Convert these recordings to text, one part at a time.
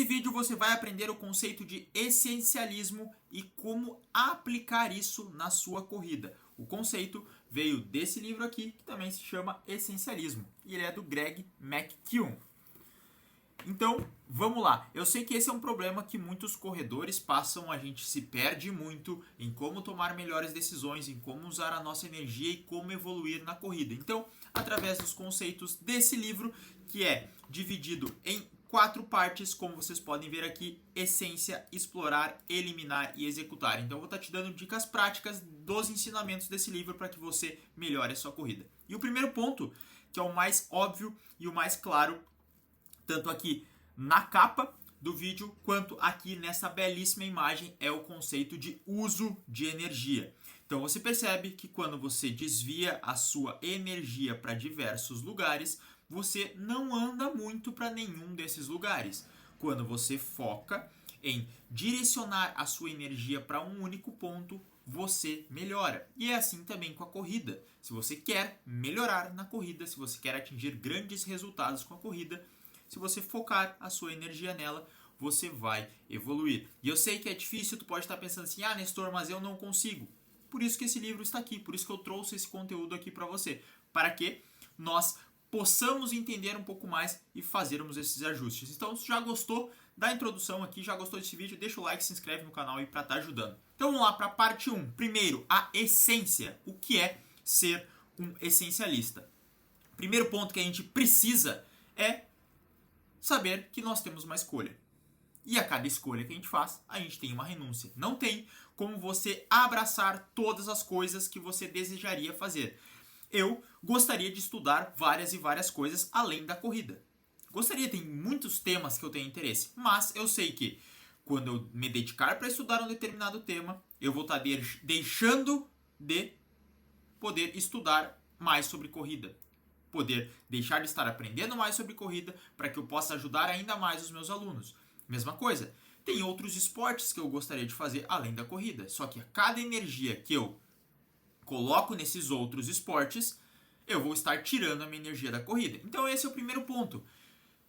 Nesse vídeo você vai aprender o conceito de essencialismo e como aplicar isso na sua corrida. O conceito veio desse livro aqui, que também se chama Essencialismo, e ele é do Greg McKeown. Então, vamos lá. Eu sei que esse é um problema que muitos corredores passam, a gente se perde muito em como tomar melhores decisões, em como usar a nossa energia e como evoluir na corrida. Então, através dos conceitos desse livro, que é dividido em 4 partes, como vocês podem ver aqui: essência, explorar, eliminar e executar. Então eu vou estar te dando dicas práticas dos ensinamentos desse livro para que você melhore a sua corrida. E o primeiro ponto, que é o mais óbvio e o mais claro, tanto aqui na capa do vídeo quanto aqui nessa belíssima imagem, é o conceito de uso de energia. Então você percebe que quando você desvia a sua energia para diversos lugares, você não anda muito para nenhum desses lugares. Quando você foca em direcionar a sua energia para um único ponto, você melhora. E é assim também com a corrida. Se você quer melhorar na corrida, se você quer atingir grandes resultados com a corrida, se você focar a sua energia nela, você vai evoluir. E eu sei que é difícil, tu pode estar pensando assim: ah, Nestor, mas eu não consigo. Por isso que esse livro está aqui, por isso que eu trouxe esse conteúdo aqui para você, para que nós possamos entender um pouco mais e fazermos esses ajustes. Então, se já gostou da introdução aqui, já gostou desse vídeo, deixa o like, se inscreve no canal aí para estar ajudando. Então vamos lá para a parte 1. Primeiro, a essência. O que é ser um essencialista? Primeiro ponto que a gente precisa é saber que nós temos uma escolha. E a cada escolha que a gente tem uma renúncia. Não tem como você abraçar todas as coisas que você desejaria fazer. Eu gostaria de estudar várias e várias coisas além da corrida. Gostaria, tem muitos temas que eu tenho interesse, mas eu sei que quando eu me dedicar para estudar um determinado tema, eu vou estar deixando de poder estudar mais sobre corrida. Poder deixar de estar aprendendo mais sobre corrida para que eu possa ajudar ainda mais os meus alunos. Mesma coisa, tem outros esportes que eu gostaria de fazer além da corrida, só que a cada energia que eu coloco nesses outros esportes, eu vou estar tirando a minha energia da corrida. Então esse é o primeiro ponto.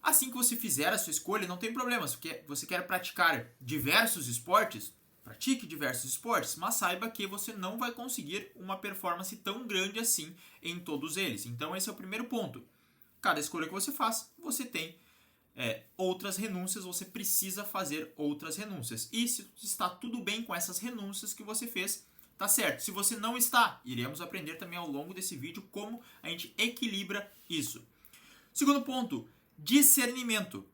Assim que você fizer a sua escolha, não tem problema. Se você quer praticar diversos esportes, pratique diversos esportes, mas saiba que você não vai conseguir uma performance tão grande assim em todos eles. Então esse é o primeiro ponto. Cada escolha que você faz, você tem outras renúncias, você precisa fazer outras renúncias. E se está tudo bem com essas renúncias que você fez, tá certo. Se você não está, iremos aprender também ao longo desse vídeo como a gente equilibra isso. Segundo ponto, discernimento.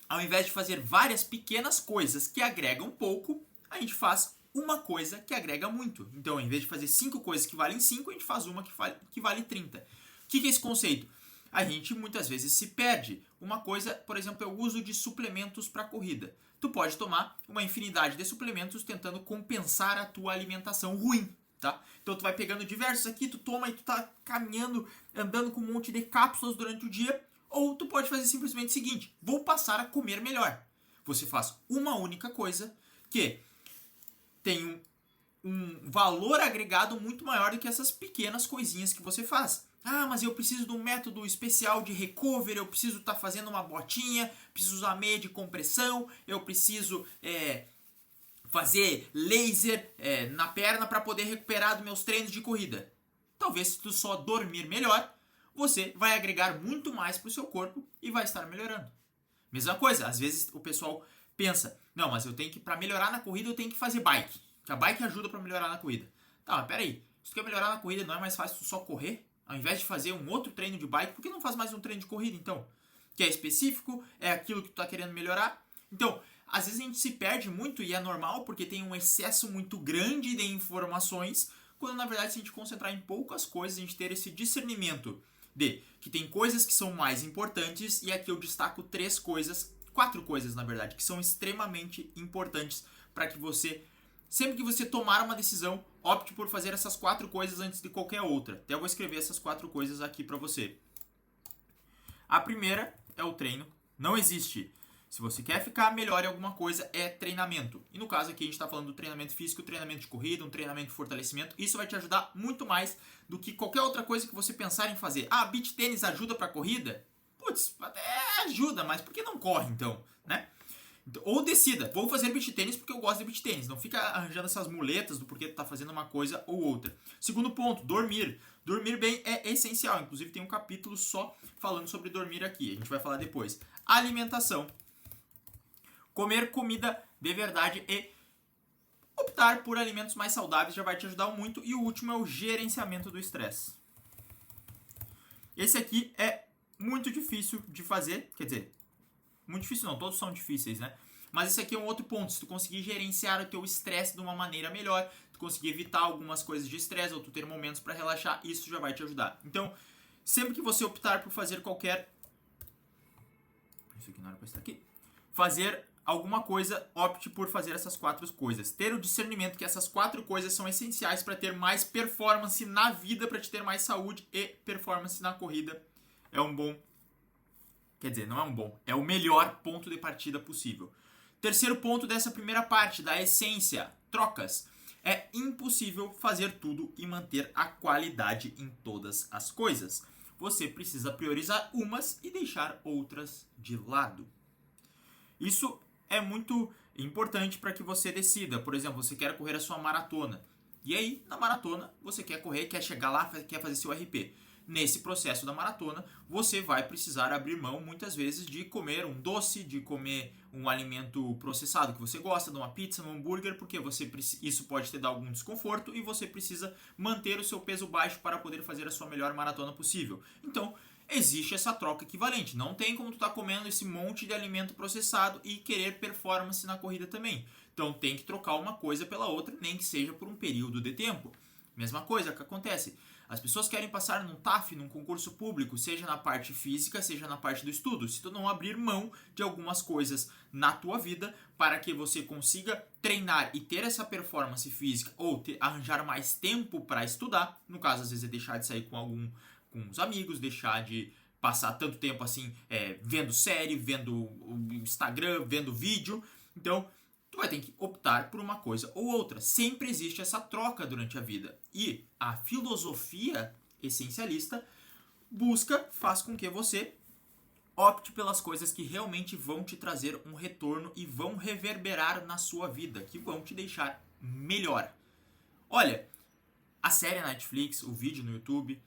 Ao invés de fazer várias pequenas coisas que agregam pouco, a gente faz uma coisa que agrega muito. Então, ao invés de fazer 5 coisas que valem 5, a gente faz uma que vale 30. O que é esse conceito? A gente muitas vezes se perde. Uma coisa, por exemplo, é o uso de suplementos para corrida. Tu pode tomar uma infinidade de suplementos tentando compensar a tua alimentação ruim, tá? Então tu vai pegando diversos aqui, tu toma e tu tá caminhando, andando com um monte de cápsulas durante o dia. Ou tu pode fazer simplesmente o seguinte: vou passar a comer melhor. Você faz uma única coisa que tem um valor agregado muito maior do que essas pequenas coisinhas que você faz. Ah, mas eu preciso de um método especial de recovery, eu preciso estar fazendo uma botinha, preciso usar meia de compressão, eu preciso fazer laser na perna para poder recuperar dos meus treinos de corrida. Talvez se tu só dormir melhor, você vai agregar muito mais para o seu corpo e vai estar melhorando. Mesma coisa, às vezes o pessoal pensa: não, mas eu tenho que, para melhorar na corrida, eu tenho que fazer bike. Que a bike ajuda para melhorar na corrida. Tá, mas peraí, se tu quer melhorar na corrida, não é mais fácil tu só correr? Ao invés de fazer um outro treino de bike, por que não faz mais um treino de corrida então? Que é específico, é aquilo que tu tá querendo melhorar. Então, às vezes a gente se perde muito e é normal porque tem um excesso muito grande de informações, quando na verdade se a gente concentrar em poucas coisas, a gente ter esse discernimento de que tem coisas que são mais importantes, e aqui eu destaco 4 coisas na verdade, que são extremamente importantes para que você, sempre que você tomar uma decisão, opte por fazer essas 4 coisas antes de qualquer outra. Até eu vou escrever essas 4 coisas aqui para você. A primeira é o treino. Não existe. Se você quer ficar melhor em alguma coisa, é treinamento. E no caso aqui a gente está falando do treinamento físico, treinamento de corrida, um treinamento de fortalecimento. Isso vai te ajudar muito mais do que qualquer outra coisa que você pensar em fazer. Ah, beach tênis ajuda para corrida? Putz, até ajuda, mas por que não corre então, né? Ou decida, vou fazer beach tênis porque eu gosto de beach tênis. Não fica arranjando essas muletas do porquê tu tá fazendo uma coisa ou outra. Segundo ponto, dormir. Dormir bem é essencial. Inclusive tem um capítulo só falando sobre dormir aqui. A gente vai falar depois. Alimentação. Comer comida de verdade e optar por alimentos mais saudáveis já vai te ajudar muito. E o último é o gerenciamento do estresse. Esse aqui é muito difícil de fazer. Quer dizer, muito difícil não, todos são difíceis, né? Mas esse aqui é um outro ponto. Se tu conseguir gerenciar o teu estresse de uma maneira melhor, tu conseguir evitar algumas coisas de estresse ou tu ter momentos para relaxar, isso já vai te ajudar. Então, sempre que você optar por fazer qualquer... Isso aqui não era para estar aqui. Fazer alguma coisa, opte por fazer essas 4 coisas. Ter o discernimento que essas 4 coisas são essenciais para ter mais performance na vida, para te ter mais saúde e performance na corrida. É um bom... Quer dizer, não é um bom, é o melhor ponto de partida possível. Terceiro ponto dessa primeira parte, da essência, trocas. É impossível fazer tudo e manter a qualidade em todas as coisas. Você precisa priorizar umas e deixar outras de lado. Isso é muito importante para que você decida. Por exemplo, você quer correr a sua maratona. E aí, na maratona, você quer correr, quer chegar lá, quer fazer seu RP. Nesse processo da maratona, você vai precisar abrir mão, muitas vezes, de comer um doce, de comer um alimento processado que você gosta, de uma pizza, um hambúrguer, porque isso pode te dar algum desconforto e você precisa manter o seu peso baixo para poder fazer a sua melhor maratona possível. Então, existe essa troca equivalente. Não tem como tu estar comendo esse monte de alimento processado e querer performance na corrida também. Então, tem que trocar uma coisa pela outra, nem que seja por um período de tempo. Mesma coisa que acontece. As pessoas querem passar num TAF, num concurso público, seja na parte física, seja na parte do estudo. Se tu não abrir mão de algumas coisas na tua vida para que você consiga treinar e ter essa performance física ou arranjar mais tempo para estudar, no caso às vezes é deixar de sair com os amigos, deixar de passar tanto tempo assim vendo série, vendo o Instagram, vendo vídeo. Então, tu vai ter que optar por uma coisa ou outra. Sempre existe essa troca durante a vida. E a filosofia essencialista faz com que você opte pelas coisas que realmente vão te trazer um retorno e vão reverberar na sua vida, que vão te deixar melhor. Olha, a série Netflix, o vídeo no YouTube,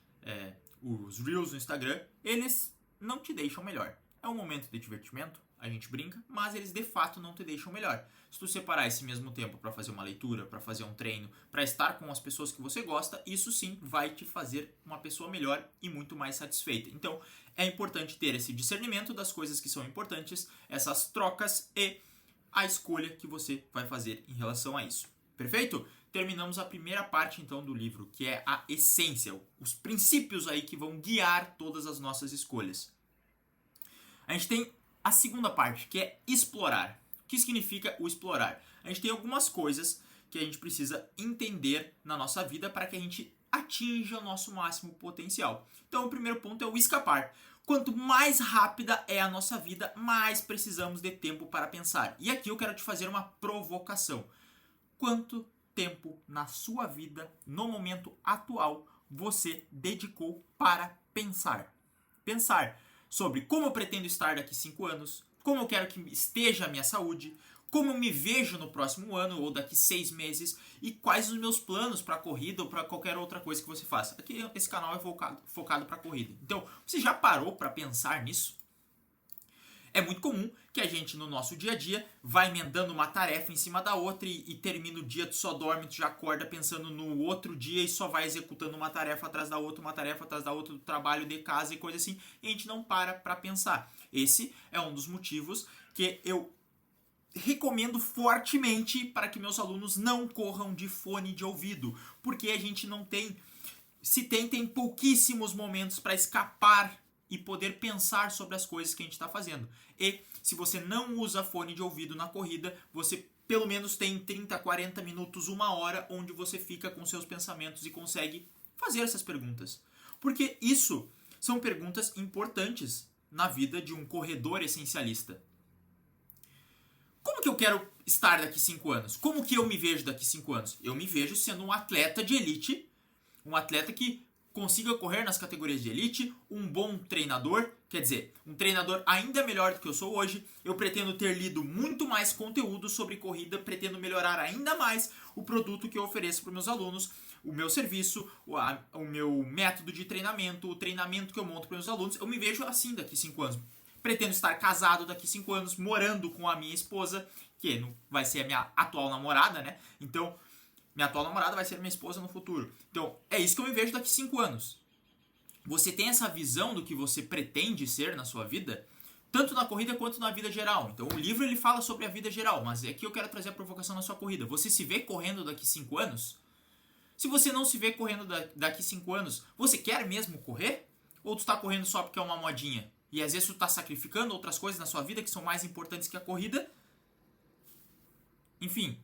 os Reels no Instagram, eles não te deixam melhor. É um momento de divertimento, a gente brinca, mas eles de fato não te deixam melhor. Se tu separar esse mesmo tempo para fazer uma leitura, para fazer um treino, para estar com as pessoas que você gosta, isso sim vai te fazer uma pessoa melhor e muito mais satisfeita. Então, é importante ter esse discernimento das coisas que são importantes, essas trocas e a escolha que você vai fazer em relação a isso. Perfeito? Terminamos a primeira parte então do livro, que é a essência, os princípios aí que vão guiar todas as nossas escolhas. A gente tem a segunda parte, que é explorar. O que significa o explorar? A gente tem algumas coisas que a gente precisa entender na nossa vida para que a gente atinja o nosso máximo potencial. Então, o primeiro ponto é o escapar. Quanto mais rápida é a nossa vida, mais precisamos de tempo para pensar. E aqui eu quero te fazer uma provocação. Quanto tempo na sua vida, no momento atual, você dedicou para pensar? Pensar sobre como eu pretendo estar daqui 5 anos, como eu quero que esteja a minha saúde, como eu me vejo no próximo ano ou daqui 6 meses e quais os meus planos para a corrida ou para qualquer outra coisa que você faça. Aqui esse canal é focado para a corrida. Então, você já parou para pensar nisso? É muito comum que a gente, no nosso dia a dia, vai emendando uma tarefa em cima da outra e termina o dia, tu só dorme, tu já acorda pensando no outro dia e só vai executando uma tarefa atrás da outra, uma tarefa atrás da outra, do trabalho, de casa e coisa assim, e a gente não para pensar. Esse é um dos motivos que eu recomendo fortemente para que meus alunos não corram de fone de ouvido, porque a gente não tem, tem pouquíssimos momentos para escapar e poder pensar sobre as coisas que a gente está fazendo. E se você não usa fone de ouvido na corrida, você pelo menos tem 30, 40 minutos, 1 hora, onde você fica com seus pensamentos e consegue fazer essas perguntas. Porque isso são perguntas importantes na vida de um corredor essencialista. Como que eu quero estar daqui 5 anos? Como que eu me vejo daqui 5 anos? Eu me vejo sendo um atleta de elite, um atleta que consiga correr nas categorias de elite, um bom treinador, Quer dizer, um treinador ainda melhor do que eu sou hoje. Eu pretendo ter lido muito mais conteúdo sobre corrida, pretendo melhorar ainda mais o produto que eu ofereço para os meus alunos, o meu serviço, o meu método de treinamento, o treinamento que eu monto para os meus alunos. Eu me vejo assim daqui 5 anos. Pretendo estar casado daqui 5 anos, morando com a minha esposa, que vai ser a minha atual namorada, né? Então, minha atual namorada vai ser minha esposa no futuro. Então, é isso que eu me vejo daqui 5 anos. Você tem essa visão do que você pretende ser na sua vida, tanto na corrida quanto na vida geral. Então o livro ele fala sobre a vida geral, mas aqui eu quero trazer a provocação na sua corrida. Você se vê correndo daqui 5 anos? Se você não se vê correndo daqui 5 anos, você quer mesmo correr? Ou tu está correndo só porque é uma modinha? E às vezes tu está sacrificando outras coisas na sua vida que são mais importantes que a corrida? Enfim,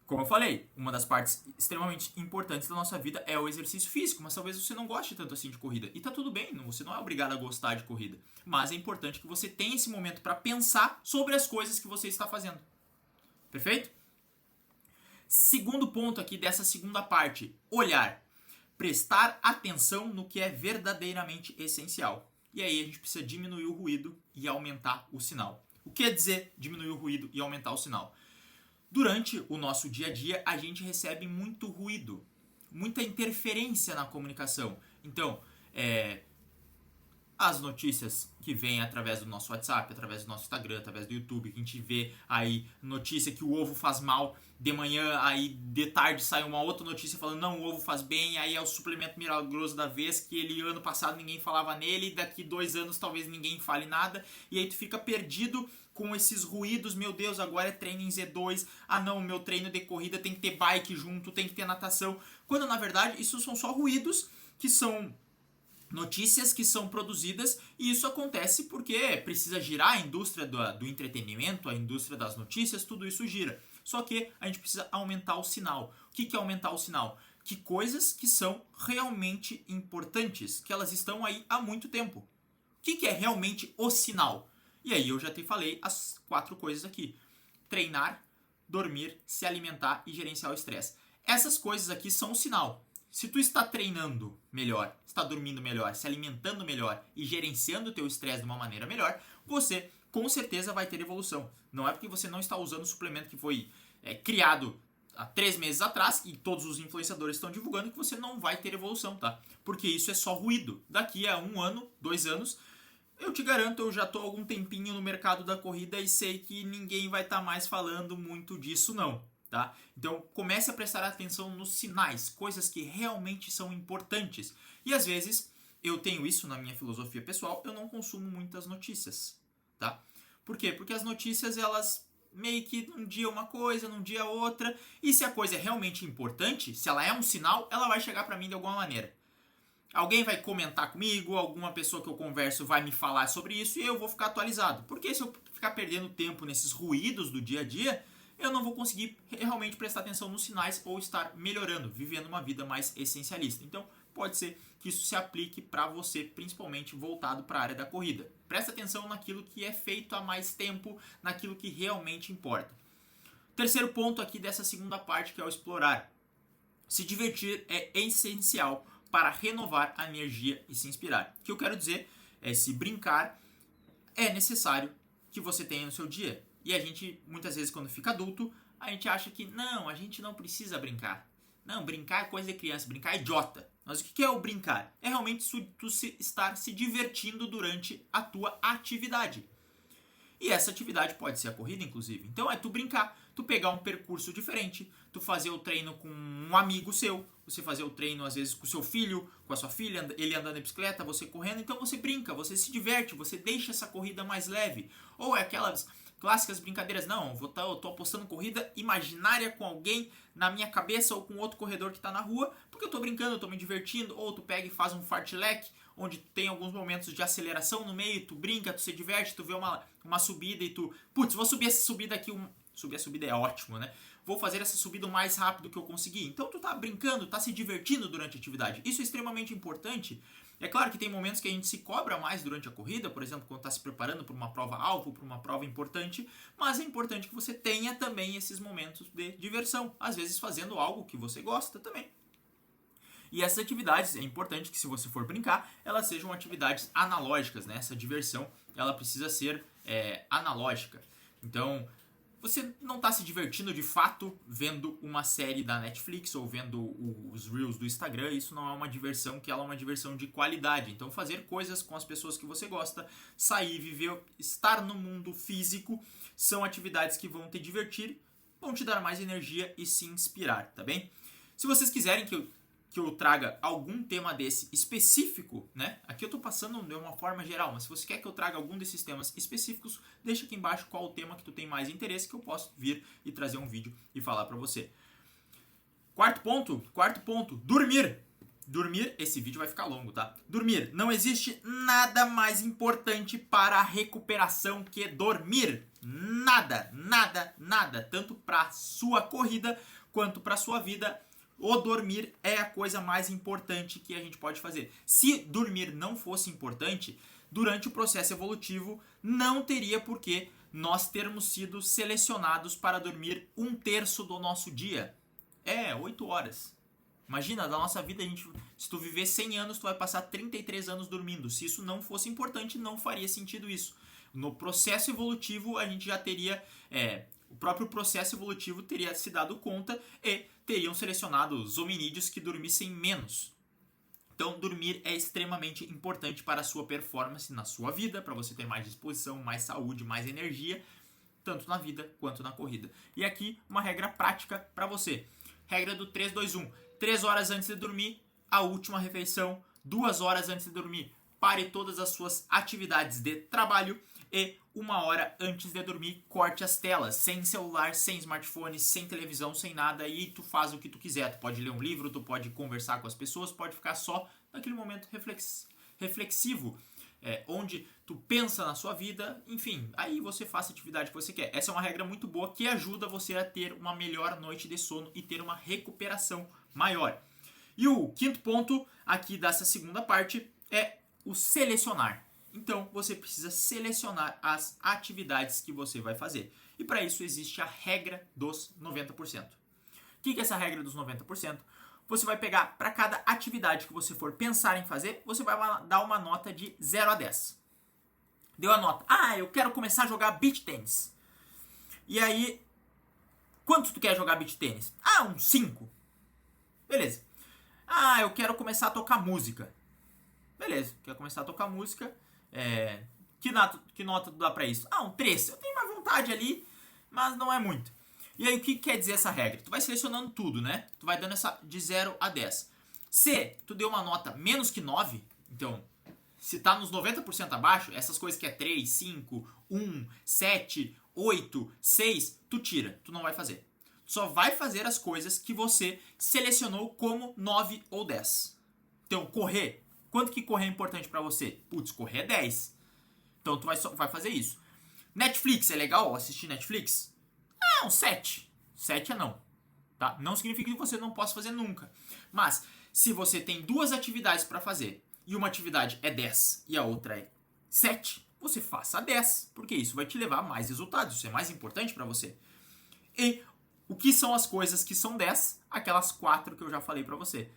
como eu falei, uma das partes extremamente importantes da nossa vida é o exercício físico, mas talvez você não goste tanto assim de corrida. E tá tudo bem, você não é obrigado a gostar de corrida. Mas é importante que você tenha esse momento para pensar sobre as coisas que você está fazendo. Perfeito? Segundo ponto aqui dessa segunda parte, olhar. Prestar atenção no que é verdadeiramente essencial. E aí a gente precisa diminuir o ruído e aumentar o sinal. O que quer dizer diminuir o ruído e aumentar o sinal? Durante o nosso dia a dia, a gente recebe muito ruído, muita interferência na comunicação. Então, as notícias que vêm através do nosso WhatsApp, através do nosso Instagram, através do YouTube, que a gente vê aí notícia que o ovo faz mal, de manhã, aí de tarde sai uma outra notícia falando não, o ovo faz bem, aí é o suplemento milagroso da vez, que ele ano passado ninguém falava nele, daqui 2 anos talvez ninguém fale nada, e aí tu fica perdido com esses ruídos, meu Deus, agora é treino em Z2, ah não, meu treino de corrida tem que ter bike junto, tem que ter natação, quando na verdade isso são só ruídos que são notícias que são produzidas, e isso acontece porque precisa girar a indústria do entretenimento, a indústria das notícias, tudo isso gira. Só que a gente precisa aumentar o sinal. O que é aumentar o sinal? Que coisas que são realmente importantes, que elas estão aí há muito tempo. O que é realmente o sinal? E aí eu já te falei as 4 coisas aqui. Treinar, dormir, se alimentar e gerenciar o estresse. Essas coisas aqui são o sinal. Se tu está treinando melhor, está dormindo melhor, se alimentando melhor e gerenciando o teu estresse de uma maneira melhor, você com certeza vai ter evolução. Não é porque você não está usando o suplemento que foi criado há 3 meses atrás e todos os influenciadores estão divulgando que você não vai ter evolução, tá? Porque isso é só ruído. Daqui a 1 ano, 2 anos, eu te garanto, eu já estou há algum tempinho no mercado da corrida e sei que ninguém vai estar mais falando muito disso não. Tá? Então comece a prestar atenção nos sinais, coisas que realmente são importantes. E às vezes eu tenho isso na minha filosofia pessoal, eu não consumo muitas notícias. Tá? Por quê? Porque as notícias elas meio que um dia uma coisa, num dia outra, e se a coisa é realmente importante, se ela é um sinal, ela vai chegar para mim de alguma maneira. Alguém vai comentar comigo, alguma pessoa que eu converso vai me falar sobre isso e eu vou ficar atualizado. Porque se eu ficar perdendo tempo nesses ruídos do dia a dia, eu não vou conseguir realmente prestar atenção nos sinais ou estar melhorando, vivendo uma vida mais essencialista. Então, pode ser que isso se aplique para você, principalmente voltado para a área da corrida. Presta atenção naquilo que é feito há mais tempo, naquilo que realmente importa. Terceiro ponto aqui dessa segunda parte, que é o explorar. Se divertir é essencial para renovar a energia e se inspirar. O que eu quero dizer é se brincar é necessário que você tenha no seu dia. E a gente, muitas vezes, quando fica adulto, a gente acha que não, a gente não precisa brincar. Não, brincar é coisa de criança, brincar é idiota. Mas o que é o brincar? É realmente tu estar se divertindo durante a tua atividade. E essa atividade pode ser a corrida, inclusive. Então é tu brincar, tu pegar um percurso diferente, tu fazer o treino com um amigo seu, você fazer o treino às vezes com o seu filho, com a sua filha, ele andando de bicicleta, você correndo. Então você brinca, você se diverte, você deixa essa corrida mais leve. Ou é aquelas clássicas brincadeiras, não, eu tô apostando corrida imaginária com alguém na minha cabeça ou com outro corredor que tá na rua, porque eu tô brincando, eu tô me divertindo, ou tu pega e faz um fartlek, onde tem alguns momentos de aceleração no meio, tu brinca, tu se diverte, tu vê uma subida e tu, putz, vou subir essa subida aqui, subir a subida é ótimo, né? Vou fazer essa subida o mais rápido que eu conseguir. Então tu tá brincando, tá se divertindo durante a atividade. Isso é extremamente importante. É claro que tem momentos que a gente se cobra mais durante a corrida, por exemplo, quando está se preparando para uma prova-alvo, para uma prova importante, mas é importante que você tenha também esses momentos de diversão, às vezes fazendo algo que você gosta também. E essas atividades, é importante que se você for brincar, elas sejam atividades analógicas, né? Essa diversão, ela precisa ser analógica. Então, você não está se divertindo de fato vendo uma série da Netflix ou vendo os Reels do Instagram. Isso não é uma diversão, que ela é uma diversão de qualidade. Então, fazer coisas com as pessoas que você gosta, sair, viver, estar no mundo físico, são atividades que vão te divertir, vão te dar mais energia e se inspirar, tá bem? Se vocês quiserem que eu traga algum tema desse específico, né? Aqui eu tô passando de uma forma geral, mas se você quer que eu traga algum desses temas específicos, deixa aqui embaixo qual o tema que tu tem mais interesse, que eu posso vir e trazer um vídeo e falar pra você. Quarto ponto, dormir. Dormir, esse vídeo vai ficar longo, tá? Dormir. Não existe nada mais importante para a recuperação que dormir. Nada, nada, nada. Tanto pra sua corrida quanto pra sua vida. O dormir é a coisa mais importante que a gente pode fazer. Se dormir não fosse importante, durante o processo evolutivo não teria por que nós termos sido selecionados para dormir 1/3 do nosso dia. 8 horas. Imagina, da nossa vida, se tu viver 100 anos, tu vai passar 33 anos dormindo. Se isso não fosse importante, não faria sentido isso. No processo evolutivo, a gente já teria... o próprio processo evolutivo teria se dado conta e teriam selecionado os hominídeos que dormissem menos. Então, dormir é extremamente importante para a sua performance na sua vida, para você ter mais disposição, mais saúde, mais energia, tanto na vida quanto na corrida. E aqui, uma regra prática para você. Regra do 3-2-1. 3 horas antes de dormir, a última refeição. 2 horas antes de dormir, pare todas as suas atividades de trabalho. E 1 hora antes de dormir, corte as telas, sem celular, sem smartphone, sem televisão, sem nada, e tu faz o que tu quiser. Tu pode ler um livro, tu pode conversar com as pessoas, pode ficar só naquele momento reflexivo, onde tu pensa na sua vida, enfim, aí você faz a atividade que você quer. Essa é uma regra muito boa que ajuda você a ter uma melhor noite de sono e ter uma recuperação maior. E o quinto ponto aqui dessa segunda parte é o selecionar. Então, você precisa selecionar as atividades que você vai fazer. E para isso existe a regra dos 90%. O que é essa regra dos 90%? Você vai pegar, para cada atividade que você for pensar em fazer, você vai dar uma nota de 0 a 10. Deu a nota. Eu quero começar a jogar beach tênis. E aí, quanto tu quer jogar beach tênis? Um 5. Beleza. Eu quero começar a tocar música. Beleza, quer começar a tocar música... Que nota tu dá pra isso? Um 3. Eu tenho uma vontade ali, mas não é muito. E aí, o que quer dizer essa regra? Tu vai selecionando tudo, né? Tu vai dando essa de 0 a 10. Se tu deu uma nota menos que 9, então, se tá nos 90% abaixo, essas coisas que é 3, 5, 1, 7, 8, 6, tu tira. Tu não vai fazer. Tu só vai fazer as coisas que você selecionou como 9 ou 10. Então, correr. Quanto que correr é importante pra você? Putz, correr é 10. Então tu vai fazer isso. Netflix, é legal assistir Netflix? Um 7. 7 é não. Tá? Não significa que você não possa fazer nunca. Mas, se você tem 2 atividades pra fazer, e uma atividade é 10 e a outra é 7, você faça 10. Porque isso vai te levar a mais resultados. Isso é mais importante pra você. E o que são as coisas que são 10? Aquelas 4 que eu já falei pra você.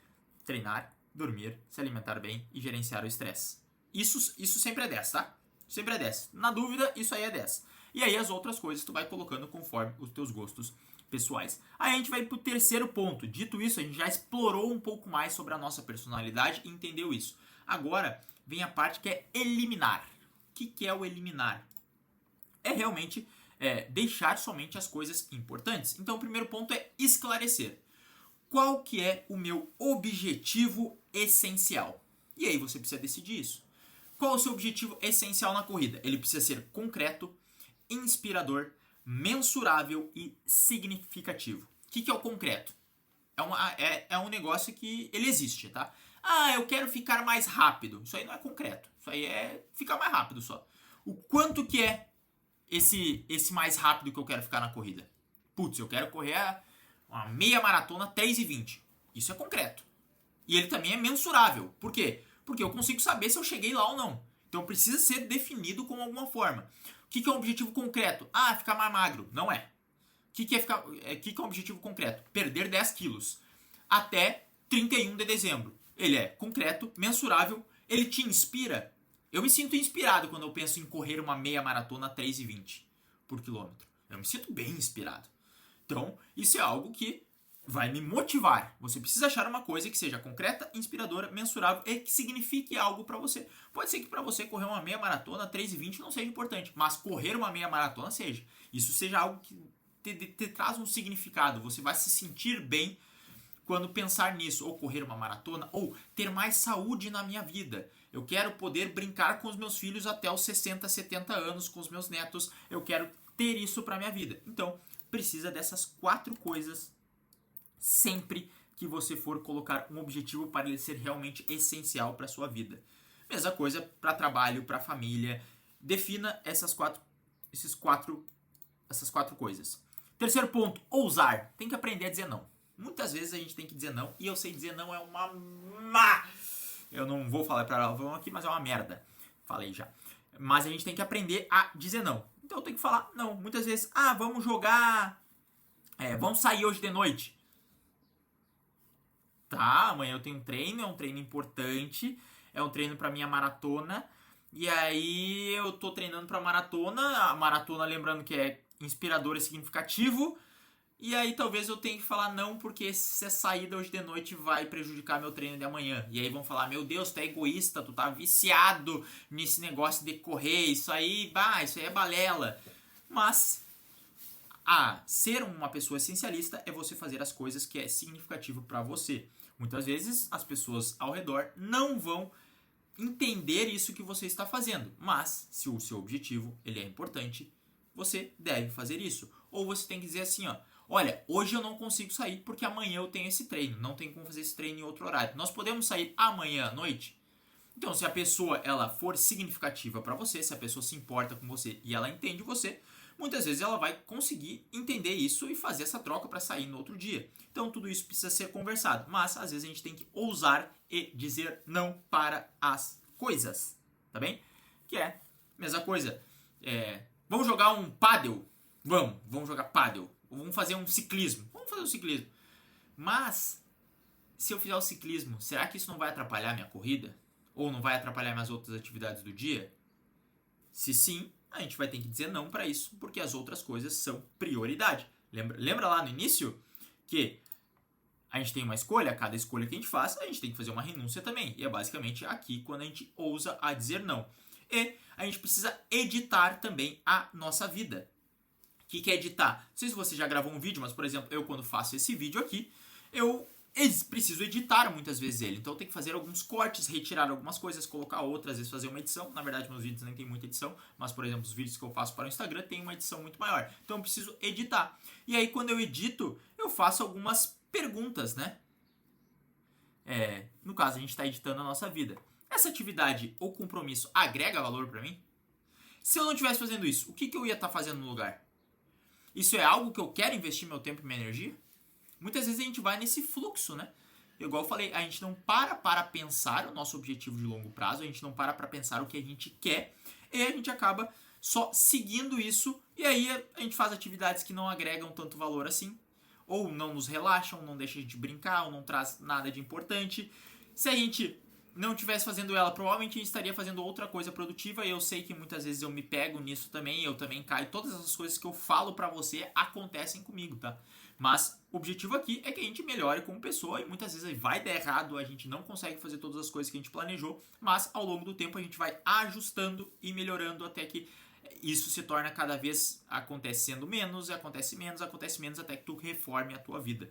Treinar, dormir, se alimentar bem e gerenciar o estresse. Isso sempre é 10, tá? Sempre é 10. Na dúvida, isso aí é 10. E aí as outras coisas tu vai colocando conforme os teus gostos pessoais. Aí a gente vai pro terceiro ponto. Dito isso, a gente já explorou um pouco mais sobre a nossa personalidade e entendeu isso. Agora vem a parte que é eliminar. O que é o eliminar? É realmente deixar somente as coisas importantes. Então o primeiro ponto é esclarecer. Qual que é o meu objetivo essencial? E aí você precisa decidir isso. Qual é o seu objetivo essencial na corrida? Ele precisa ser concreto, inspirador, mensurável e significativo. O que é o concreto? É um negócio que ele existe, tá? Eu quero ficar mais rápido. Isso aí não é concreto. Isso aí é ficar mais rápido só. O quanto que é esse mais rápido que eu quero ficar na corrida? Putz, eu quero correr uma meia maratona 3:20. Isso é concreto. E ele também é mensurável. Por quê? Porque eu consigo saber se eu cheguei lá ou não. Então precisa ser definido com alguma forma. O que é um objetivo concreto? Ficar mais magro. Não é. O que é um objetivo concreto? Perder 10 quilos. Até 31 de dezembro. Ele é concreto, mensurável, ele te inspira. Eu me sinto inspirado quando eu penso em correr uma meia maratona a 3,20 por quilômetro. Eu me sinto bem inspirado. Então, isso é algo que vai me motivar. Você precisa achar uma coisa que seja concreta, inspiradora, mensurável e que signifique algo para você. Pode ser que para você correr uma meia maratona 3,20 não seja importante, mas correr uma meia maratona seja. Isso seja algo que te traz um significado. Você vai se sentir bem quando pensar nisso, ou correr uma maratona, ou ter mais saúde na minha vida. Eu quero poder brincar com os meus filhos até os 60, 70 anos, com os meus netos. Eu quero ter isso para minha vida. Então, precisa dessas 4 coisas sempre que você for colocar um objetivo para ele ser realmente essencial para a sua vida. Mesma coisa para trabalho, para família. Defina essas quatro coisas. Terceiro ponto, ousar. Tem que aprender a dizer não. Muitas vezes a gente tem que dizer não, e eu sei dizer não é uma... Eu não vou falar palavrão aqui, mas é uma merda. Falei já. Mas a gente tem que aprender a dizer não. Então eu tenho que falar não. Muitas vezes, vamos jogar... vamos sair hoje de noite. Tá, amanhã eu tenho um treino, é um treino importante, é um treino pra minha maratona, e aí eu tô treinando pra maratona, a maratona lembrando que é inspirador e significativo, e aí talvez eu tenha que falar não, porque essa saída hoje de noite vai prejudicar meu treino de amanhã. E aí vão falar, meu Deus, tu é egoísta, tu tá viciado nesse negócio de correr, isso aí é balela. Mas... ser uma pessoa essencialista é você fazer as coisas que é significativo para você. Muitas vezes as pessoas ao redor não vão entender isso que você está fazendo, mas se o seu objetivo ele é importante, você deve fazer isso. Ou você tem que dizer assim, olha, hoje eu não consigo sair porque amanhã eu tenho esse treino, não tenho como fazer esse treino em outro horário. Nós podemos sair amanhã à noite? Então, se a pessoa ela for significativa para você, se a pessoa se importa com você e ela entende você, muitas vezes ela vai conseguir entender isso e fazer essa troca para sair no outro dia. Então tudo isso precisa ser conversado, mas às vezes a gente tem que ousar e dizer não para as coisas, tá bem? Que é a mesma coisa. Vamos jogar um pádel? Vamos jogar pádel. Vamos fazer um ciclismo. Vamos fazer um ciclismo. Mas, se eu fizer o ciclismo, será que isso não vai atrapalhar minha corrida? Ou não vai atrapalhar minhas outras atividades do dia? Se sim, a gente vai ter que dizer não para isso, porque as outras coisas são prioridade. Lembra lá no início que a gente tem uma escolha, cada escolha que a gente faz, a gente tem que fazer uma renúncia também. E é basicamente aqui quando a gente ousa a dizer não. E a gente precisa editar também a nossa vida. O que é editar? Não sei se você já gravou um vídeo, mas por exemplo, eu quando faço esse vídeo aqui, eu preciso editar muitas vezes ele. Então eu tenho que fazer alguns cortes, retirar algumas coisas, colocar outras, às vezes fazer uma edição. Na verdade, meus vídeos nem tem muita edição, mas por exemplo, os vídeos que eu faço para o Instagram tem uma edição muito maior. Então eu preciso editar. E aí quando eu edito, eu faço algumas perguntas, né? No caso, a gente está editando a nossa vida. Essa atividade ou compromisso agrega valor para mim? Se eu não estivesse fazendo isso, o que eu ia estar fazendo no lugar? Isso é algo que eu quero investir meu tempo e minha energia? Muitas vezes a gente vai nesse fluxo, né? Igual eu falei, a gente não para pensar o nosso objetivo de longo prazo, a gente não para pensar o que a gente quer, e a gente acaba só seguindo isso, e aí a gente faz atividades que não agregam tanto valor assim, ou não nos relaxam, não deixam a gente brincar, ou não traz nada de importante. Se a gente não estivesse fazendo ela, provavelmente a gente estaria fazendo outra coisa produtiva, e eu sei que muitas vezes eu me pego nisso também, eu também caio, todas essas coisas que eu falo pra você acontecem comigo, tá? Mas o objetivo aqui é que a gente melhore como pessoa, e muitas vezes vai dar errado, a gente não consegue fazer todas as coisas que a gente planejou, mas ao longo do tempo a gente vai ajustando e melhorando até que isso se torna cada vez acontecendo menos, acontece menos, até que tu reforme a tua vida.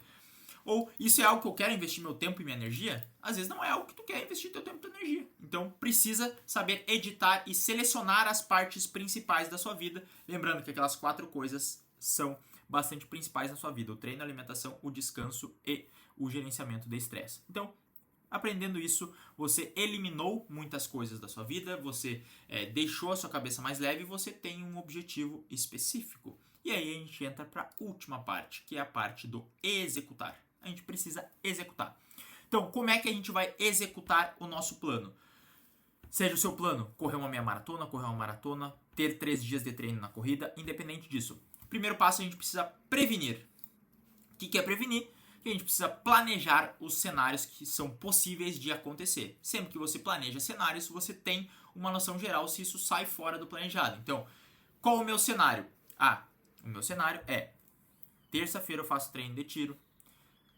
Ou isso é algo que eu quero investir meu tempo e minha energia? Às vezes não é algo que tu quer investir teu tempo e tua energia. Então precisa saber editar e selecionar as partes principais da sua vida. Lembrando que aquelas 4 coisas são bastante principais na sua vida: o treino, a alimentação, o descanso e o gerenciamento de estresse. Então, aprendendo isso, você eliminou muitas coisas da sua vida, você deixou a sua cabeça mais leve e você tem um objetivo específico. E aí a gente entra para a última parte, que é a parte do executar. A gente precisa executar. Então, como é que a gente vai executar o nosso plano? Seja o seu plano correr uma meia maratona, correr uma maratona, ter 3 dias de treino na corrida, independente disso. Primeiro passo, a gente precisa prevenir. O que é prevenir? que a gente precisa planejar os cenários que são possíveis de acontecer. Sempre que você planeja cenários, você tem uma noção geral se isso sai fora do planejado. Então, qual o meu cenário? O meu cenário é: terça-feira eu faço treino de tiro,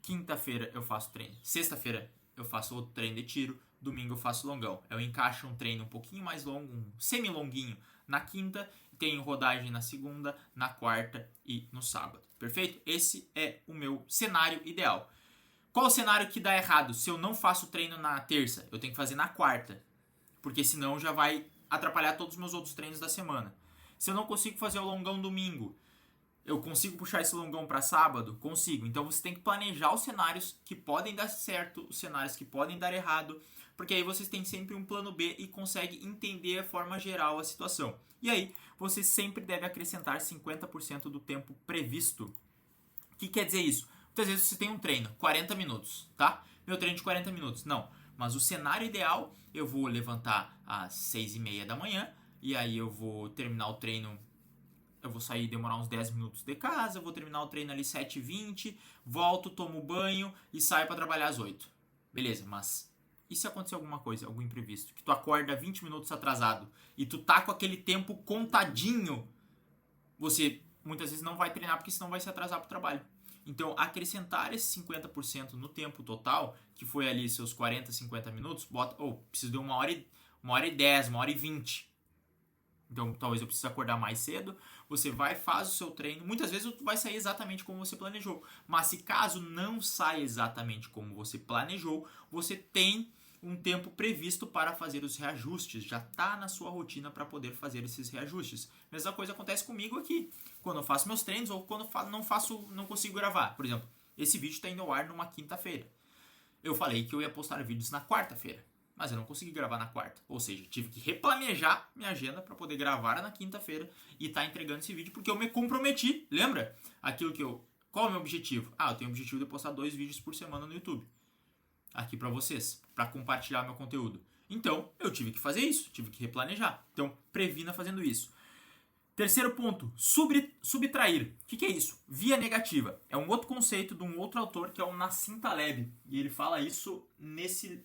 quinta-feira eu faço treino, sexta-feira eu faço outro treino de tiro, domingo eu faço longão. Eu encaixo um treino um pouquinho mais longo, um semi-longuinho na quinta, tenho rodagem na segunda, na quarta e no sábado. Perfeito? Esse é o meu cenário ideal. Qual o cenário que dá errado? Se eu não faço treino na terça, eu tenho que fazer na quarta, porque senão já vai atrapalhar todos os meus outros treinos da semana. Se eu não consigo fazer o longão domingo, eu consigo puxar esse longão para sábado? Consigo. Então você tem que planejar os cenários que podem dar certo, os cenários que podem dar errado, porque aí vocês têm sempre um plano B e consegue entender a forma geral a situação. E aí você sempre deve acrescentar 50% do tempo previsto. O que quer dizer isso? Muitas vezes você tem um treino, 40 minutos, tá? Meu treino de 40 minutos. Não, mas o cenário ideal, eu vou levantar às 6h30 da manhã, e aí eu vou terminar o treino. Eu vou sair, demorar uns 10 minutos de casa, vou terminar o treino ali 7h20, volto, tomo banho e saio para trabalhar às 8. Beleza, mas e se acontecer alguma coisa, algum imprevisto? Que tu acorda 20 minutos atrasado e tu tá com aquele tempo contadinho, você muitas vezes não vai treinar porque senão vai se atrasar pro trabalho. Então, acrescentar esse 50% no tempo total, que foi ali seus 40, 50 minutos, preciso de 1h10, 1h20. Então, talvez eu precise acordar mais cedo. Você vai, faz o seu treino. Muitas vezes vai sair exatamente como você planejou. Mas se caso não saia exatamente como você planejou, você tem um tempo previsto para fazer os reajustes. Já está na sua rotina para poder fazer esses reajustes. Mesma coisa acontece comigo aqui. Quando eu faço meus treinos ou quando não consigo gravar. Por exemplo, esse vídeo está indo ao ar numa quinta-feira. Eu falei que eu ia postar vídeos na quarta-feira, mas eu não consegui gravar na quarta. Ou seja, tive que replanejar minha agenda para poder gravar na quinta-feira e estar entregando esse vídeo, porque eu me comprometi. Lembra? Qual é o meu objetivo? Eu tenho o objetivo de postar 2 vídeos por semana no YouTube. Aqui para vocês, para compartilhar meu conteúdo. Então, eu tive que fazer isso, tive que replanejar. Então, previna fazendo isso. Terceiro ponto, subtrair. O que é isso? Via negativa. É um outro conceito de um outro autor, que é o Nassim Taleb. E ele fala isso nesse...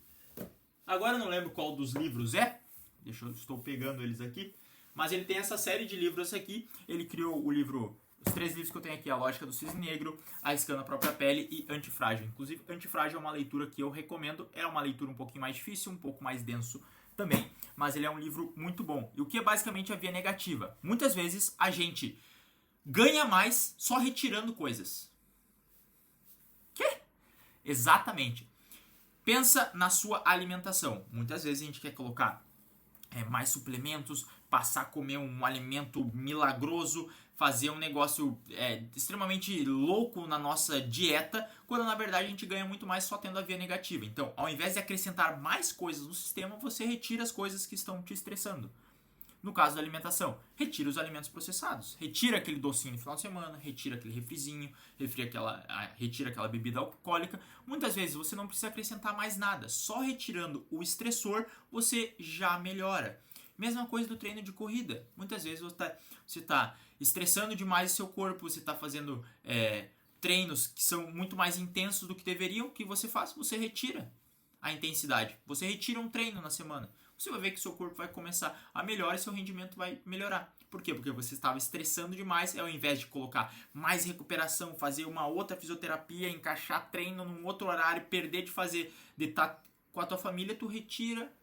Agora eu não lembro qual dos livros é. Estou pegando eles aqui. Mas ele tem essa série de livros aqui. Ele criou o livro... Os 3 livros que eu tenho aqui, A Lógica do Cisne Negro, A Isca na Própria Pele e Antifrágil. Inclusive, Antifrágil é uma leitura que eu recomendo. É uma leitura um pouquinho mais difícil, um pouco mais denso também. Mas ele é um livro muito bom. E o que é basicamente a via negativa? Muitas vezes a gente ganha mais só retirando coisas. Quê? Exatamente. Pensa na sua alimentação. Muitas vezes a gente quer colocar mais suplementos, passar a comer um alimento milagroso, fazer um negócio extremamente louco na nossa dieta, quando na verdade a gente ganha muito mais só tendo a via negativa. Então, ao invés de acrescentar mais coisas no sistema, você retira as coisas que estão te estressando. No caso da alimentação, retira os alimentos processados. Retira aquele docinho no final de semana, retira aquele refrizinho, retira aquela bebida alcoólica. Muitas vezes você não precisa acrescentar mais nada. Só retirando o estressor, você já melhora. Mesma coisa do treino de corrida. Muitas vezes você está estressando demais o seu corpo, você está fazendo treinos que são muito mais intensos do que deveriam. O que você faz? Você retira a intensidade. Você retira um treino na semana. Você vai ver que seu corpo vai começar a melhorar e seu rendimento vai melhorar. Por quê? Porque você estava estressando demais, ao invés de colocar mais recuperação, fazer uma outra fisioterapia, encaixar treino num outro horário, perder de estar com a tua família, tu retira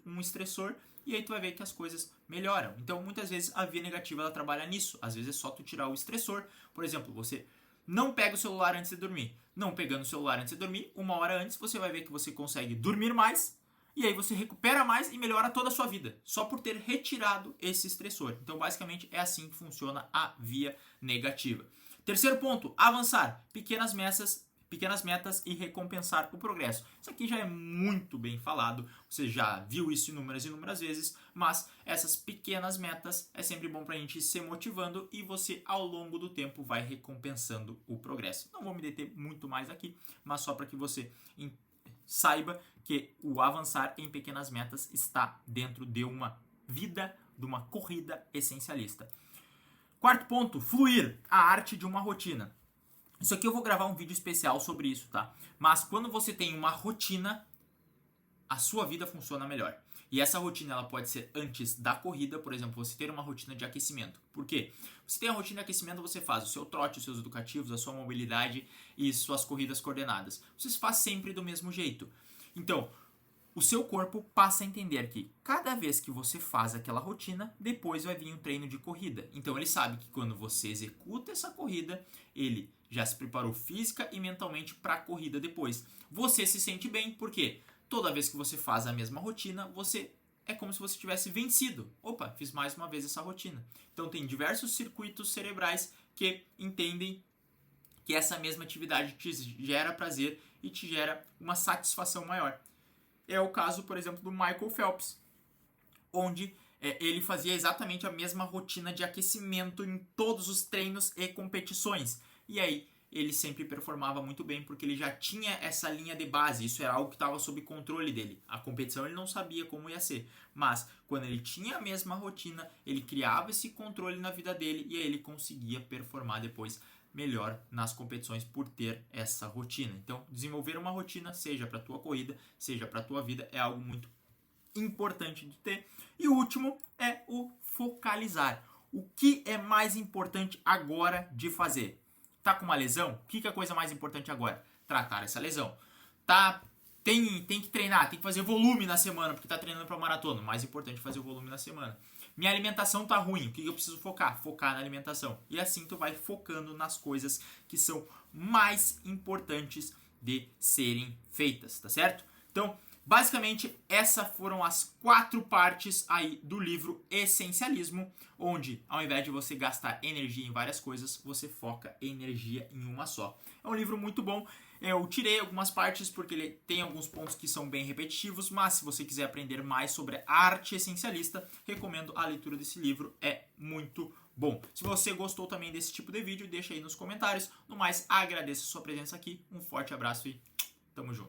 um estressor e aí tu vai ver que as coisas melhoram. Então, muitas vezes a via negativa ela trabalha nisso. Às vezes é só tu tirar o estressor. Por exemplo, você não pega o celular antes de dormir. Não pegando o celular antes de dormir, 1 hora antes, você vai ver que você consegue dormir mais. E aí você recupera mais e melhora toda a sua vida, só por ter retirado esse estressor. Então, basicamente, é assim que funciona a via negativa. Terceiro ponto, avançar. Pequenas metas e recompensar o progresso. Isso aqui já é muito bem falado, você já viu isso inúmeras vezes, mas essas pequenas metas é sempre bom para a gente ir se motivando e você, ao longo do tempo, vai recompensando o progresso. Não vou me deter muito mais aqui, mas só para que você saiba que o avançar em pequenas metas está dentro de uma vida, de uma corrida essencialista. Quarto ponto, fluir, a arte de uma rotina. Isso aqui eu vou gravar um vídeo especial sobre isso, tá? Mas quando você tem uma rotina, a sua vida funciona melhor. E essa rotina ela pode ser antes da corrida, por exemplo, você ter uma rotina de aquecimento. Por quê? Você tem a rotina de aquecimento, você faz o seu trote, os seus educativos, a sua mobilidade e suas corridas coordenadas. Você faz sempre do mesmo jeito. Então, o seu corpo passa a entender que cada vez que você faz aquela rotina, depois vai vir um treino de corrida. Então ele sabe que quando você executa essa corrida, ele já se preparou física e mentalmente para a corrida depois. Você se sente bem, por quê? Toda vez que você faz a mesma rotina, você é como se você tivesse vencido. Opa, fiz mais uma vez essa rotina. Então tem diversos circuitos cerebrais que entendem que essa mesma atividade te gera prazer e te gera uma satisfação maior. É o caso, por exemplo, do Michael Phelps, onde ele fazia exatamente a mesma rotina de aquecimento em todos os treinos e competições. E aí ele sempre performava muito bem porque ele já tinha essa linha de base, isso era algo que estava sob controle dele. A competição ele não sabia como ia ser, mas quando ele tinha a mesma rotina, ele criava esse controle na vida dele e aí ele conseguia performar depois melhor nas competições por ter essa rotina. Então, desenvolver uma rotina, seja para a tua corrida, seja para a tua vida, é algo muito importante de ter. E o último é o focalizar. O que é mais importante agora de fazer? Tá com uma lesão? O que é a coisa mais importante agora? Tratar essa lesão. Tem que treinar, tem que fazer volume na semana, porque tá treinando para maratona. O mais importante é fazer o volume na semana. Minha alimentação tá ruim, o que eu preciso focar? Focar na alimentação. E assim tu vai focando nas coisas que são mais importantes de serem feitas, tá certo? Então, basicamente, essas foram as 4 partes aí do livro Essencialismo, onde ao invés de você gastar energia em várias coisas, você foca energia em uma só. É um livro muito bom. Eu tirei algumas partes porque ele tem alguns pontos que são bem repetitivos, mas se você quiser aprender mais sobre a arte essencialista, recomendo a leitura desse livro, é muito bom. Se você gostou também desse tipo de vídeo, deixa aí nos comentários. No mais, agradeço a sua presença aqui, um forte abraço e tamo junto.